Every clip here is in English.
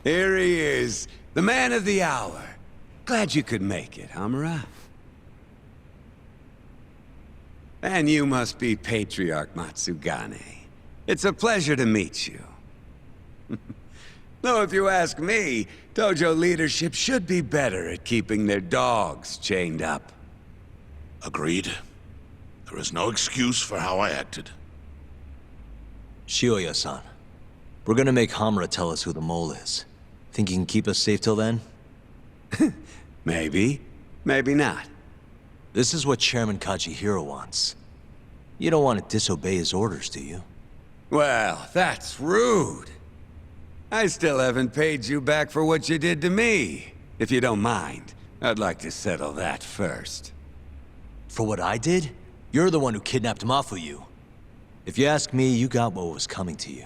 Here he is, the man of the hour. Glad you could make it, Hamura. And you must be Patriarch Matsugane. It's a pleasure to meet you. Though if you ask me, Tojo leadership should be better at keeping their dogs chained up. Agreed. There is no excuse for how I acted. Shioya-san, we're gonna make Hamura tell us who the mole is. Think he can keep us safe till then? Maybe. Maybe not. This is what Chairman Kajihiro wants. You don't want to disobey his orders, do you? Well, that's rude. I still haven't paid you back for what you did to me. If you don't mind, I'd like to settle that first. For what I did? You're the one who kidnapped Mafuyu. If you ask me, you got what was coming to you.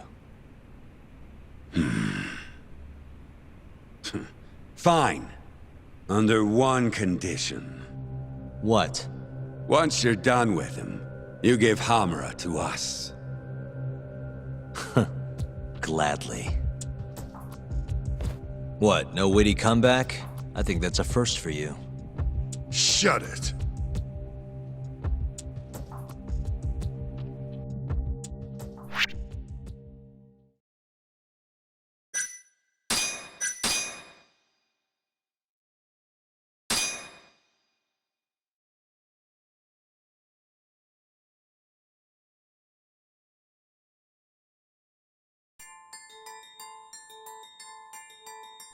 Fine. Under one condition. What? Once you're done with him, you give Hamura to us. Gladly. What, no witty comeback? I think that's a first for you. Shut it.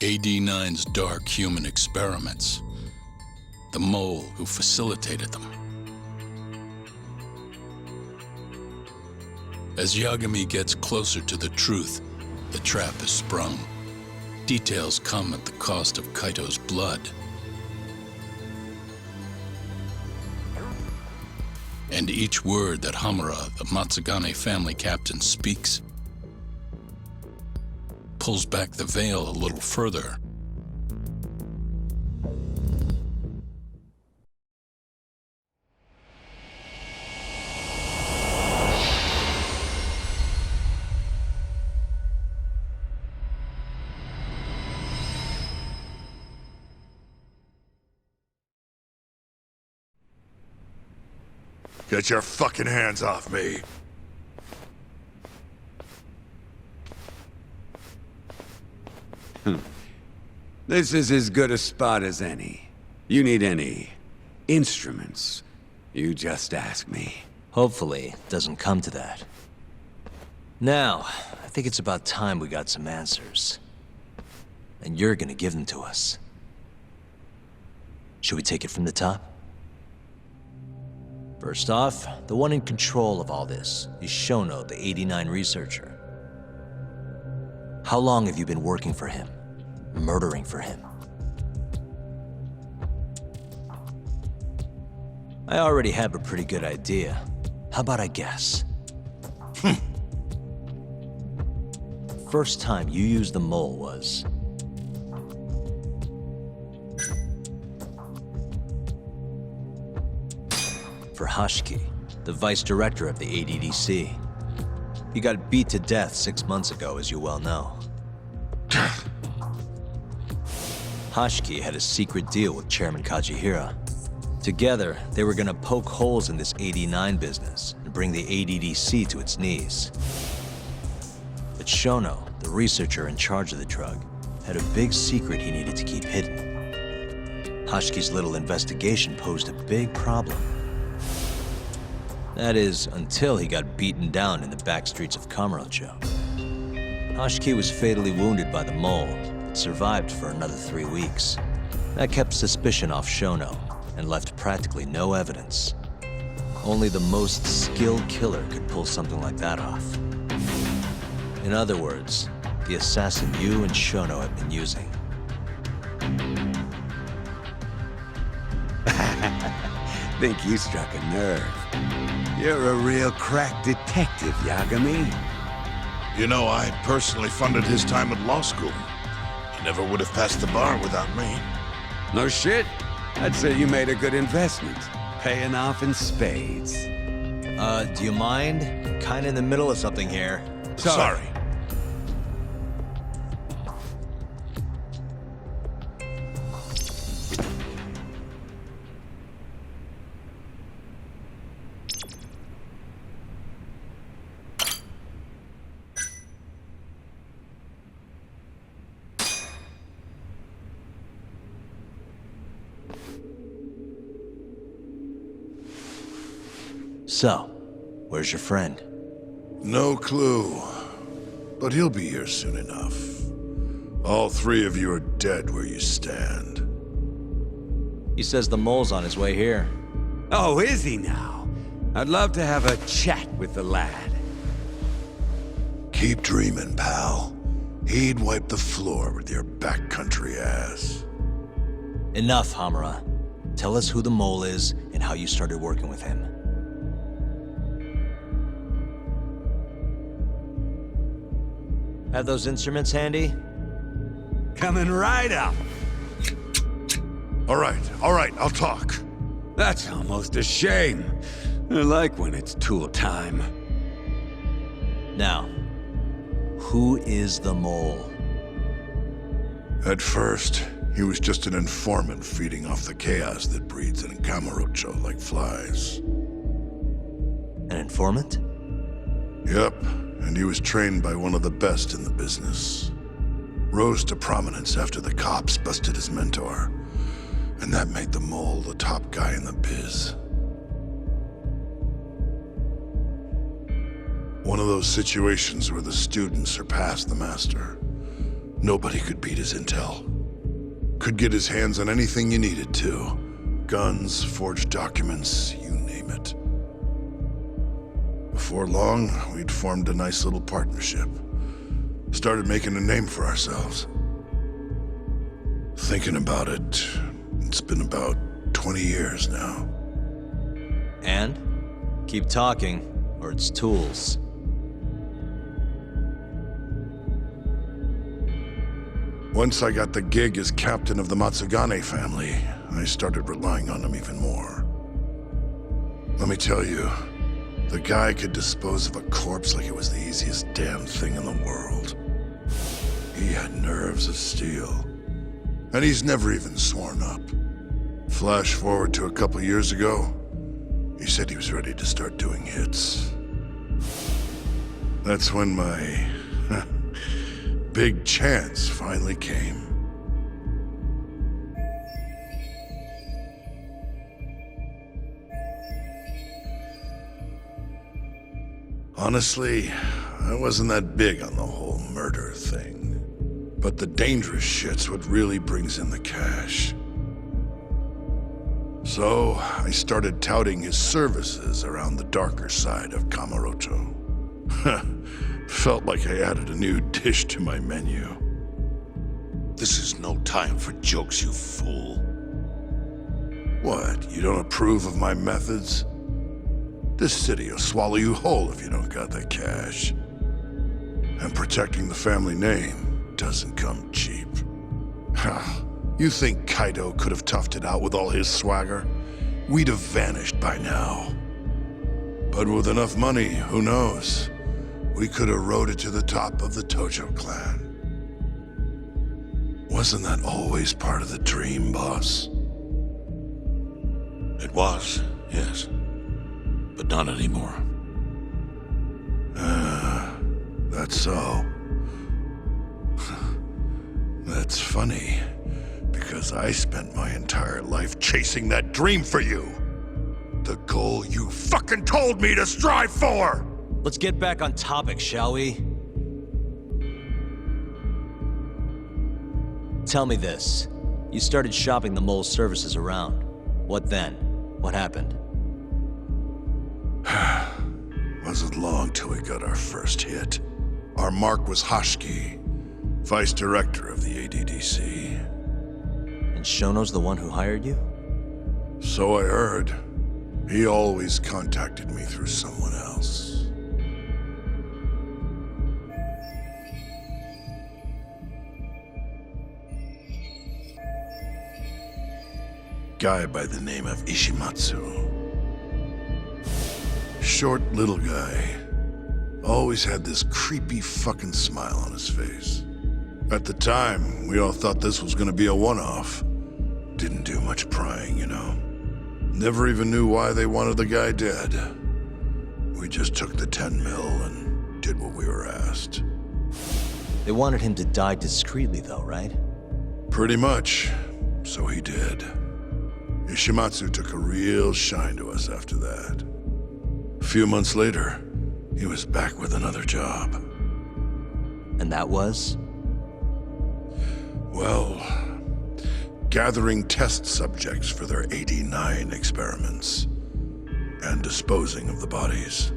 AD-9's dark human experiments. The mole who facilitated them. As Yagami gets closer to the truth, the trap is sprung. Details come at the cost of Kaito's blood. And each word that Hamura, the Matsugane family captain, speaks pulls back the veil a little further. Get your fucking hands off me. This is as good a spot as any. You need any instruments, you just ask me. Hopefully, it doesn't come to that. Now, I think it's about time we got some answers. And you're gonna give them to us. Should we take it from the top? First off, the one in control of all this is Shono, the 89 researcher. How long have you been working for him? Murdering for him? I already have a pretty good idea. How about I guess? First time you used the mole was... for Hashiki, the vice director of the ADDC. He got beat to death 6 months ago, as you well know. Hashiki had a secret deal with Chairman Kajihiro. Together, they were gonna poke holes in this 89 business and bring the ADDC to its knees. But Shono, the researcher in charge of the drug, had a big secret he needed to keep hidden. Hashiki's little investigation posed a big problem. That is, until he got beaten down in the back streets of Kamurocho. Hashiki was fatally wounded by the mole, but survived for another 3 weeks. That kept suspicion off Shono, and left practically no evidence. Only the most skilled killer could pull something like that off. In other words, the assassin you and Shono have been using. Think you struck a nerve. You're a real crack detective, Yagami. You know, I personally funded his time at law school. Never would have passed the bar without me. No shit. I'd say you made a good investment. Paying off in spades. Do you mind? Kinda in the middle of something here. Sorry. So, where's your friend? No clue. But he'll be here soon enough. All three of you are dead where you stand. He says the mole's on his way here. Oh, is he now? I'd love to have a chat with the lad. Keep dreaming, pal. He'd wipe the floor with your backcountry ass. Enough, Hamura. Tell us who the mole is and how you started working with him. Have those instruments handy? Coming right up. All right, I'll talk. That's almost a shame. I like when it's tool time. Now, who is the mole? At first, he was just an informant feeding off the chaos that breeds in Kamurocho like flies. An informant? Yep, and he was trained by one of the best in the business. Rose to prominence after the cops busted his mentor. And that made the mole the top guy in the biz. One of those situations where the student surpassed the master. Nobody could beat his intel. Could get his hands on anything you needed to. Guns, forged documents, you name it. Before long, we'd formed a nice little partnership. Started making a name for ourselves. Thinking about it, it's been about 20 years now. And? Keep talking, or it's tools. Once I got the gig as captain of the Matsugane family, I started relying on him even more. Let me tell you, the guy could dispose of a corpse like it was the easiest damn thing in the world. He had nerves of steel. And he's never even sworn up. Flash forward to a couple years ago, he said he was ready to start doing hits. That's when my big chance finally came. Honestly, I wasn't that big on the whole murder thing. But the dangerous shit's what really brings in the cash. So, I started touting his services around the darker side of Kamurocho. Felt like I added a new dish to my menu. This is no time for jokes, you fool. What, you don't approve of my methods? This city will swallow you whole if you don't got the cash. And protecting the family name doesn't come cheap. You think Kaito could have toughed it out with all his swagger? We'd have vanished by now. But with enough money, who knows? We could have rode it to the top of the Tojo clan. Wasn't that always part of the dream, boss? It was, yes. But not anymore. That's so. That's funny, because I spent my entire life chasing that dream for you. The goal you fucking told me to strive for! Let's get back on topic, shall we? Tell me this. You started shopping the mole's services around. What then? What happened? Wasn't long till we got our first hit. Our mark was Hashiki, vice director of the ADDC. And Shono's the one who hired you? So I heard. He always contacted me through someone else. guy by the name of Ishimatsu. Short little guy. Always had this creepy fucking smile on his face. At the time, we all thought this was gonna be a one-off. Didn't do much prying, you know. Never even knew why they wanted the guy dead. We just took the 10 mil and did what we were asked. They wanted him to die discreetly, though, right? Pretty much. So he did. Ishimatsu took a real shine to us after that. A few months later, he was back with another job. And that was? Well, gathering test subjects for their 89 experiments. And disposing of the bodies.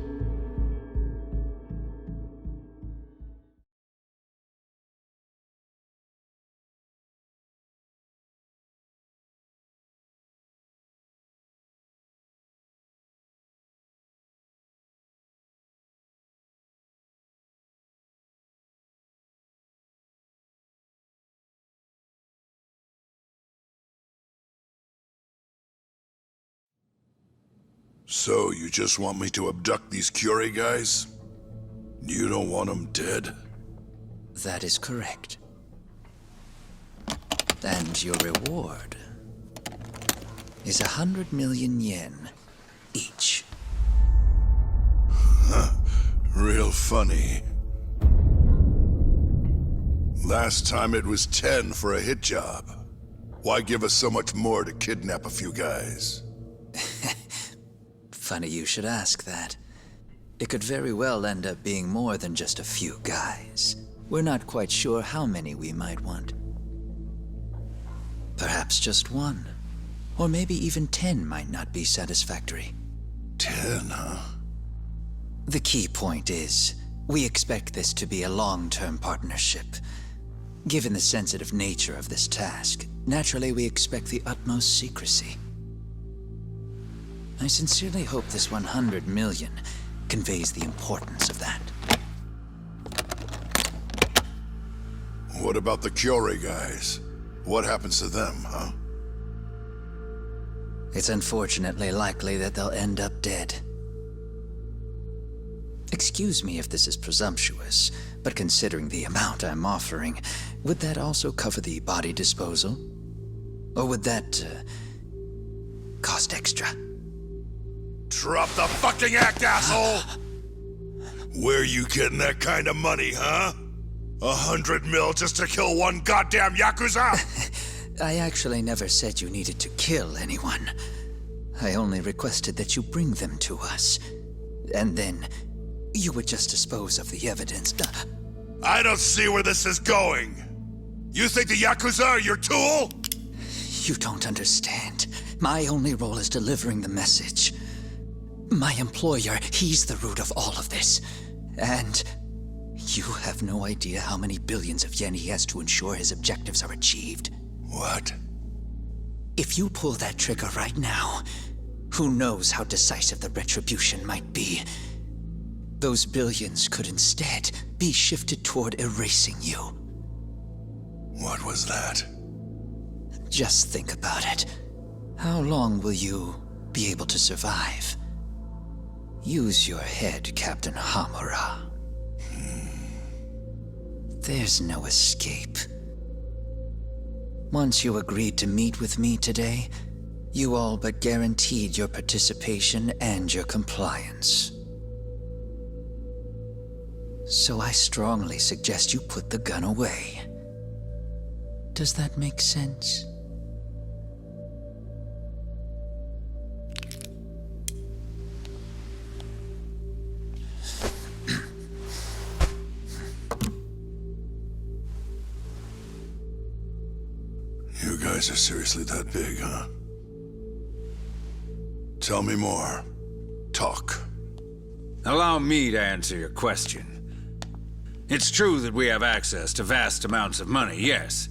So, you just want me to abduct these Kyorei guys? You don't want them dead? That is correct. And your reward is 100 million yen each. Real funny. Last time it was 10 for a hit job. Why give us so much more to kidnap a few guys? Funny you should ask that. It could very well end up being more than just a few guys. We're not quite sure how many we might want. Perhaps just one. Or maybe even 10 might not be satisfactory. 10, huh? The key point is, we expect this to be a long-term partnership. Given the sensitive nature of this task, naturally we expect the utmost secrecy. I sincerely hope this 100 million conveys the importance of that. What about the Kyorei guys? What happens to them, huh? It's unfortunately likely that they'll end up dead. Excuse me if this is presumptuous, but considering the amount I'm offering, would that also cover the body disposal? Or would that, cost extra? Drop the fucking act, asshole! Where you getting that kind of money, huh? 100 mil just to kill one goddamn yakuza? I actually never said you needed to kill anyone. I only requested that you bring them to us. And then, you would just dispose of the evidence. I don't see where this is going. You think the yakuza are your tool? You don't understand. My only role is delivering the message. My employer, he's the root of all of this. And you have no idea how many billions of yen he has to ensure his objectives are achieved. What? If you pull that trigger right now, who knows how decisive the retribution might be. Those billions could instead be shifted toward erasing you. What was that? Just think about it. How long will you be able to survive? Use your head, Captain Hamura. There's no escape. Once you agreed to meet with me today, you all but guaranteed your participation and your compliance. So I strongly suggest you put the gun away. Does that make sense? You guys are seriously that big, huh? Tell me more. Talk. Allow me to answer your question. It's true that we have access to vast amounts of money, yes.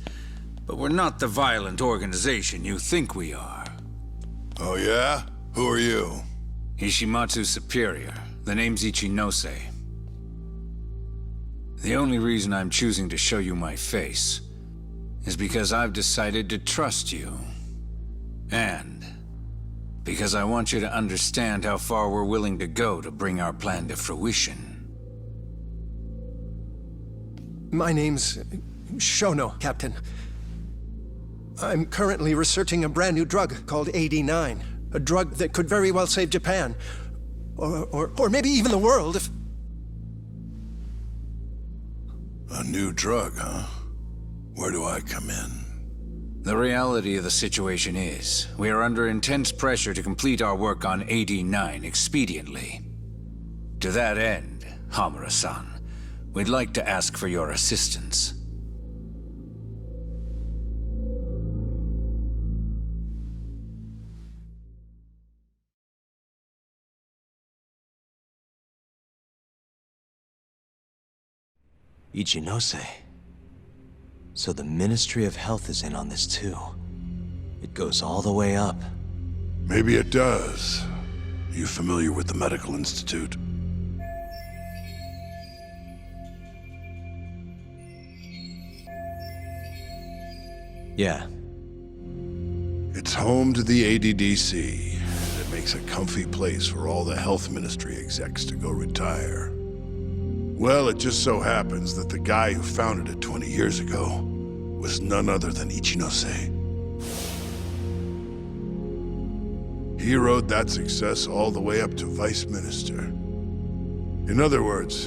But we're not the violent organization you think we are. Oh yeah? Who are you? Ishimatsu's superior. The name's Ichinose. The only reason I'm choosing to show you my face is because I've decided to trust you. And because I want you to understand how far we're willing to go to bring our plan to fruition. My name's Shono, Captain. I'm currently researching a brand new drug called AD9. A drug that could very well save Japan. Or maybe even the world if... A new drug, huh? Where do I come in? The reality of the situation is, we are under intense pressure to complete our work on AD9 expediently. To that end, Hamura-san, we'd like to ask for your assistance. Ichinose. So the Ministry of Health is in on this too. It goes all the way up. Maybe it does. Are you familiar with the Medical Institute? Yeah. It's home to the ADDC, and it makes a comfy place for all the Health Ministry execs to go retire. Well, it just so happens that the guy who founded it 20 years ago was none other than Ichinose. He rode that success all the way up to Vice Minister. In other words,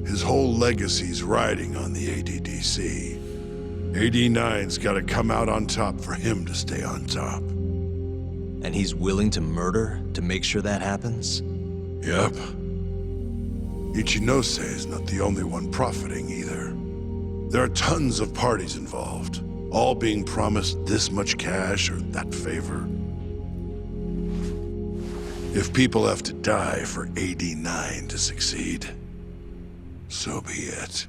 his whole legacy's riding on the ADDC. AD9's gotta come out on top for him to stay on top. And he's willing to murder to make sure that happens? Yep. Ichinose is not the only one profiting either. There are tons of parties involved, all being promised this much cash or that favor. If people have to die for AD9 to succeed, so be it.